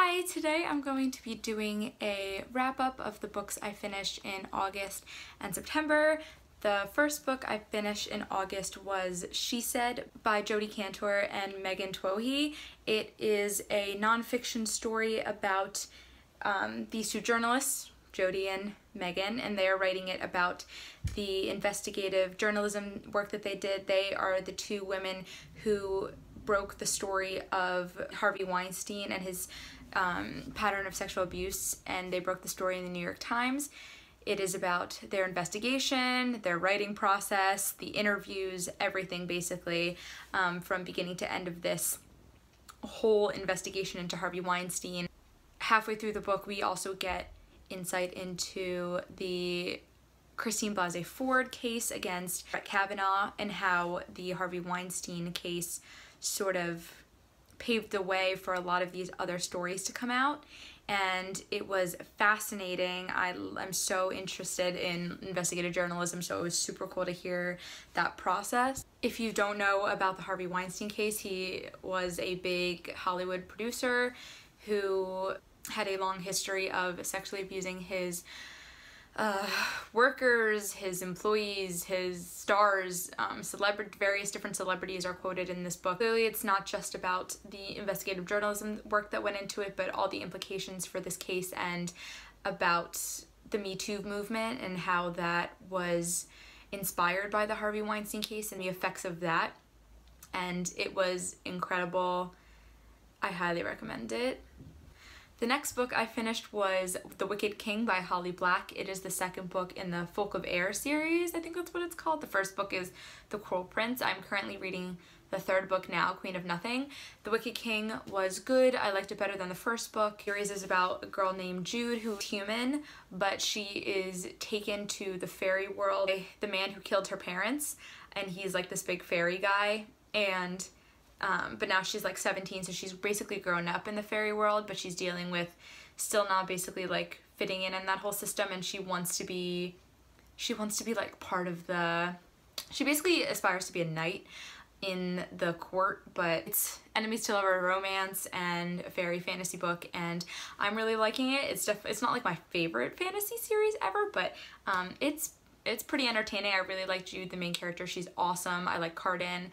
Hi, today I'm going to be doing a wrap-up of the books I finished in August and September. The first book I finished in August was She Said by Jodi Kantor and Megan Twohy. It is a nonfiction story about these two journalists, Jodi and Megan, and they are writing it about the investigative journalism work that they did. They are the two women who broke the story of Harvey Weinstein and his pattern of sexual abuse, and they broke the story in the New York Times. It is about their investigation, their writing process, the interviews, everything basically, from beginning to end of this whole investigation into Harvey Weinstein. Halfway through the book, we also get insight into the Christine Blasey Ford case against Brett Kavanaugh and how the Harvey Weinstein case sort of paved the way for a lot of these other stories to come out, and it was fascinating. I'm so interested in investigative journalism, so it was super cool to hear that process. If you don't know about the Harvey Weinstein case, he was a big Hollywood producer who had a long history of sexually abusing his workers, his employees, his stars, various different celebrities are quoted in this book. Clearly it's not just about the investigative journalism work that went into it, but all the implications for this case and about the Me Too movement and how that was inspired by the Harvey Weinstein case and the effects of that. And it was incredible. I highly recommend it. The next book I finished was The Wicked King by Holly Black. It is the second book in the Folk of Air series. I think that's what it's called. The first book is The Cruel Prince. I'm currently reading the third book now, Queen of Nothing. The Wicked King was good. I liked it better than the first book. The series is about a girl named Jude who's human, but she is taken to the fairy world by the man who killed her parents, and he's like this big fairy guy, and but now she's like 17, so she's basically grown up in the fairy world, but she's dealing with still not basically like fitting in that whole system, and she wants to be like part of she basically aspires to be a knight in the court, but it's enemies to lover romance and a fairy fantasy book, and I'm really liking it. It's not like my favorite fantasy series ever, but it's pretty entertaining. I really like Jude, the main character. She's awesome. I like Cardin.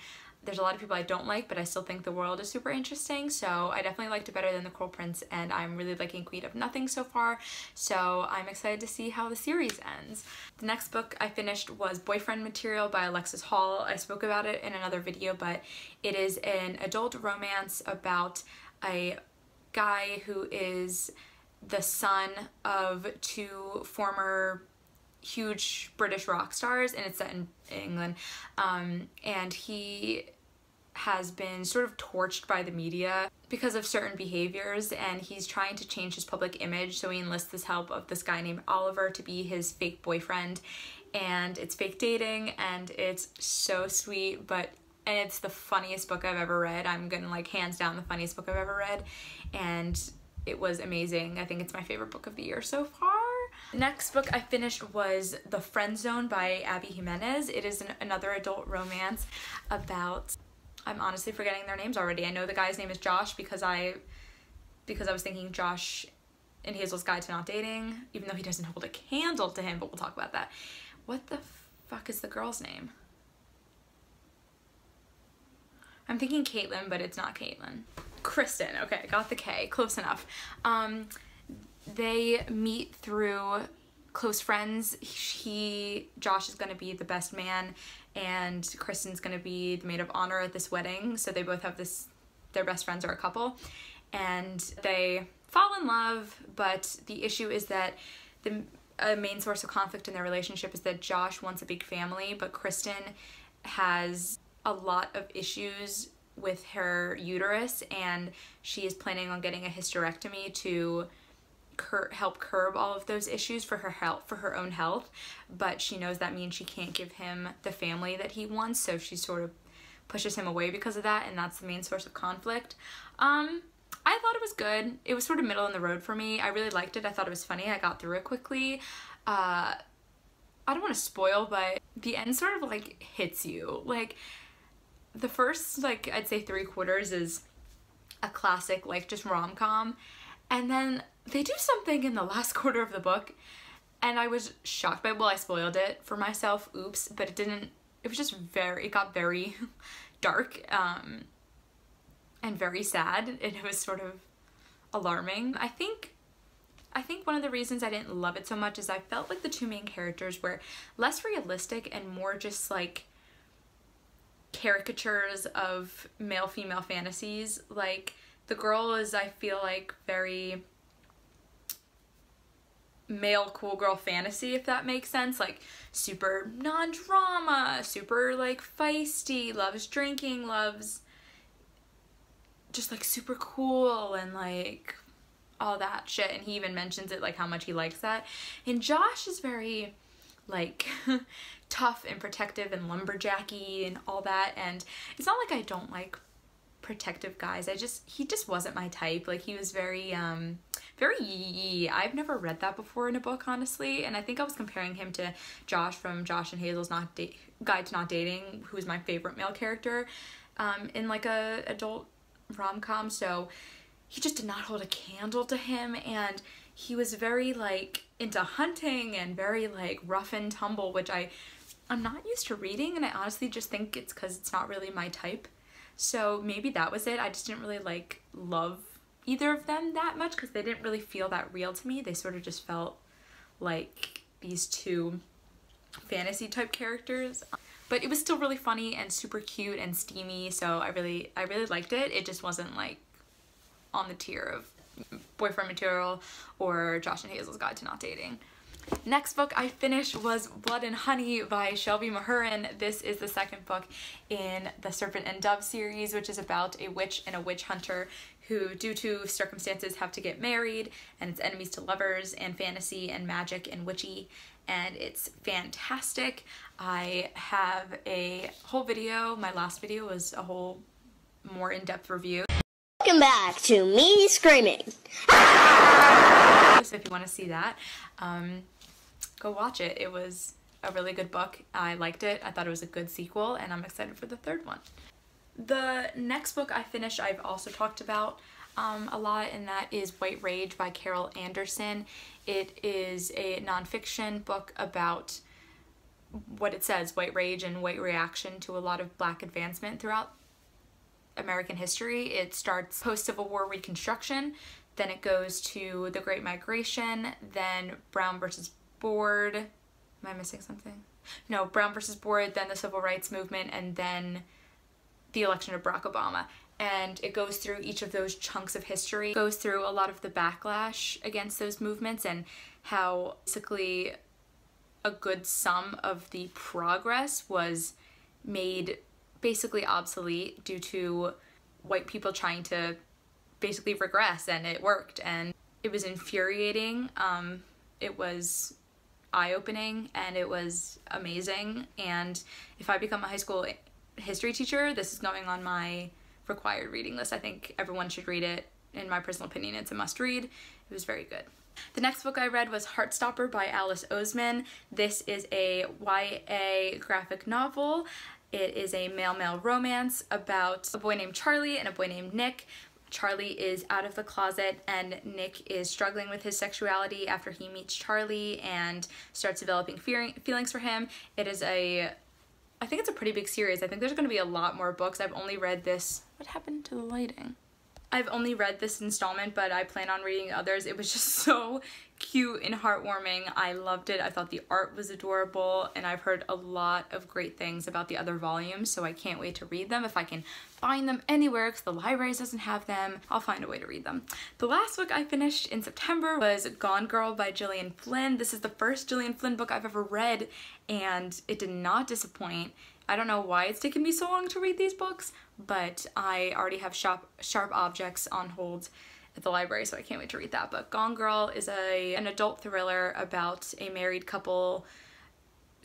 There's a lot of people I don't like, but I still think the world is super interesting, so I definitely liked it better than The Cruel Prince, and I'm really liking Queen of Nothing so far, so I'm excited to see how the series ends. The next book I finished was Boyfriend Material by Alexis Hall. I spoke about it in another video, but it is an adult romance about a guy who is the son of two former huge British rock stars, and it's set in England, and he has been sort of torched by the media because of certain behaviors, and he's trying to change his public image, so he enlists the help of this guy named Oliver to be his fake boyfriend, and it's fake dating, and it's so sweet, and it's the funniest book I've ever read. I'm gonna like hands down the funniest book I've ever read, and it was amazing. I think it's my favorite book of the year so far. The next book I finished was The Friend Zone by Abby Jimenez. It is another adult romance about, I'm honestly forgetting their names already. I know the guy's name is Josh because I was thinking Josh in Hazel's Guide to Not Dating, even though he doesn't hold a candle to him, but we'll talk about that. What the fuck is the girl's name? I'm thinking Caitlin, but it's not Caitlin. Kristen, okay, I got the K, close enough. They meet through close friends. Josh is gonna be the best man, and Kristen's gonna be the maid of honor at this wedding, so they both have their best friends are a couple, and they fall in love, but the issue is that a main source of conflict in their relationship is that Josh wants a big family, but Kristen has a lot of issues with her uterus, and she is planning on getting a hysterectomy to help curb all of those issues for her own health, but she knows that means she can't give him the family that he wants, so she sort of pushes him away because of that, and that's the main source of conflict. I thought it was good. It was sort of middle in the road for me. I really liked it. I thought it was funny. I got through it quickly. I don't want to spoil, but the end sort of like hits you. Like the first, like I'd say 3/4 is a classic like just rom-com, And then they do something in the last quarter of the book, and I was shocked by, well, I spoiled it for myself, oops, but it didn't, it was just it got very dark, and very sad, and it was sort of alarming. I think one of the reasons I didn't love it so much is I felt like the two main characters were less realistic and more just like caricatures of male-female fantasies. Like, the girl is, I feel like, very male cool girl fantasy, if that makes sense. Like, super non-drama, super like feisty, loves drinking, loves just like super cool and like all that shit, and he even mentions it, like how much he likes that. And Josh is very like tough and protective and lumberjacky and all that, and it's not like I don't like protective guys, he just wasn't my type. Like, he was very very yee. I've never read that before in a book, honestly, and I think I was comparing him to Josh from Josh and Hazel's Guide to Not Dating, who's my favorite male character in like a adult rom-com. So he just did not hold a candle to him, and he was very like into hunting and very like rough and tumble, which I'm not used to reading, and I honestly just think it's because it's not really my type. So maybe that was it. I just didn't really like love either of them that much because they didn't really feel that real to me. They sort of just felt like these two fantasy type characters. But it was still really funny and super cute and steamy, so I really liked it. It just wasn't like on the tier of boyfriend material or Josh and Hazel's Guide to Not Dating. Next book I finished was Blood and Honey by Shelby Mahurin. This is the second book in the Serpent and Dove series, which is about a witch and a witch hunter who, due to circumstances, have to get married, and it's enemies to lovers and fantasy and magic and witchy, and it's fantastic. I have a whole video. My last video was a whole more in-depth review. Welcome back to me screaming. So if you want to see that, go watch it. It was a really good book. I liked it. I thought it was a good sequel, and I'm excited for the third one. The next book I finished, I've also talked about a lot, and that is White Rage by Carol Anderson. It is a nonfiction book about what it says, white rage and white reaction to a lot of Black advancement throughout American history. It starts post-Civil War Reconstruction, then it goes to the Great Migration, then Brown versus Board. Am I missing something? No, Brown versus Board, then the Civil Rights Movement, and then the election of Barack Obama. And it goes through each of those chunks of history, it goes through a lot of the backlash against those movements and how basically a good sum of the progress was made basically obsolete due to white people trying to basically regress, and it worked, and it was infuriating. It was eye-opening, and it was amazing, and if I become a high school history teacher, this is going on my required reading list. I think everyone should read it. In my personal opinion, it's a must-read. It was very good. The next book I read was Heartstopper by Alice Oseman. This is a YA graphic novel. It is a male-male romance about a boy named Charlie and a boy named Nick. Charlie is out of the closet and Nick is struggling with his sexuality after he meets Charlie and starts developing feelings for him. It is I think it's a pretty big series. I think there's going to be a lot more books. I've only read this. What happened to the lighting? I've only read this installment, but I plan on reading others. It was just so cute and heartwarming. I loved it. I thought the art was adorable, and I've heard a lot of great things about the other volumes, so I can't wait to read them. If I can find them anywhere, because the libraries doesn't have them, I'll find a way to read them. The last book I finished in September was Gone Girl by Gillian Flynn. This is the first Gillian Flynn book I've ever read, and it did not disappoint. I don't know why it's taken me so long to read these books, but I already have Sharp Objects on hold at the library, so I can't wait to read that. But Gone Girl is an adult thriller about a married couple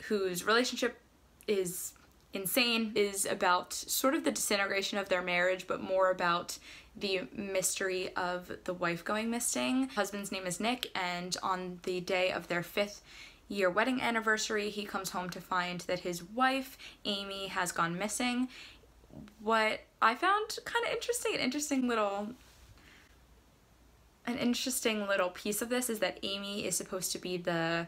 whose relationship is insane, is about sort of the disintegration of their marriage, but more about the mystery of the wife going missing. Husband's name is Nick, and on the day of their 5th-year wedding anniversary, he comes home to find that his wife, Amy, has gone missing. What I found kind of interesting, an interesting little piece of this is that Amy is supposed to be the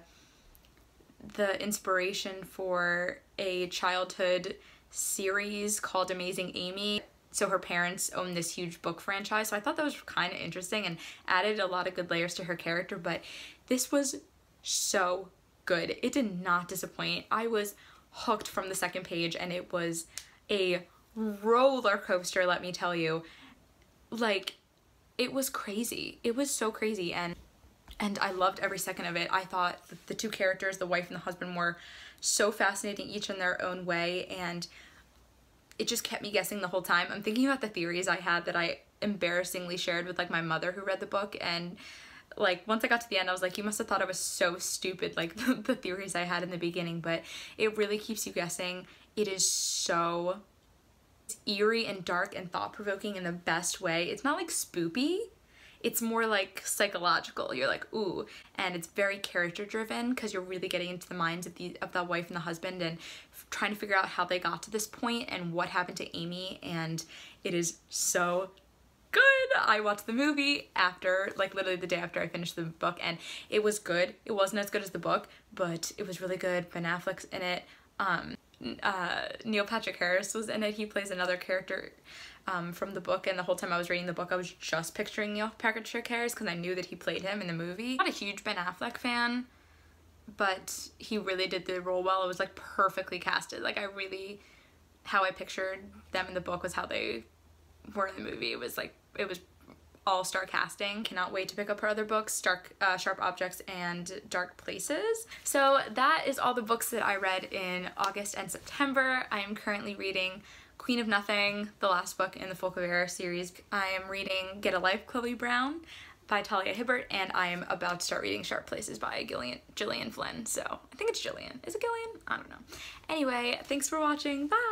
inspiration for a childhood series called Amazing Amy. So her parents own this huge book franchise, so I thought that was kind of interesting and added a lot of good layers to her character, but this was so good. It did not disappoint. I was hooked from the second page, and it was a roller coaster, let me tell you. Like, it was crazy. It was so crazy, and I loved every second of it. I thought the two characters, the wife and the husband, were so fascinating, each in their own way, and it just kept me guessing the whole time. I'm thinking about the theories I had that I embarrassingly shared with like my mother who read the book, and like once I got to the end I was like, you must have thought I was so stupid, like the theories I had in the beginning, but it really keeps you guessing. It is so eerie and dark and thought-provoking in the best way. It's not like spoopy, it's more like psychological. You're like, ooh, and it's very character driven because you're really getting into the minds of the wife and the husband and trying to figure out how they got to this point and what happened to Amy, and it is so good. I watched the movie after, like literally the day after I finished the book, and it was good. It wasn't as good as the book, but it was really good. Ben Affleck's in it. Neil Patrick Harris was in it. He plays another character from the book, and the whole time I was reading the book I was just picturing Neil Patrick Harris because I knew that he played him in the movie. I'm not a huge Ben Affleck fan, but he really did the role well. It was like perfectly casted. Like, I really, how I pictured them in the book was how they were in the movie. It was like, it was all-star casting. Cannot wait to pick up her other books, Sharp Objects and Dark Places. So that is all the books that I read in August and September. I am currently reading Queen of Nothing, the last book in the Folklore series. I am reading Get a Life, Chloe Brown by Talia Hibbert, and I am about to start reading Sharp Places by Gillian Flynn. So I think it's Gillian. Is it Gillian? I don't know. Anyway, thanks for watching. Bye!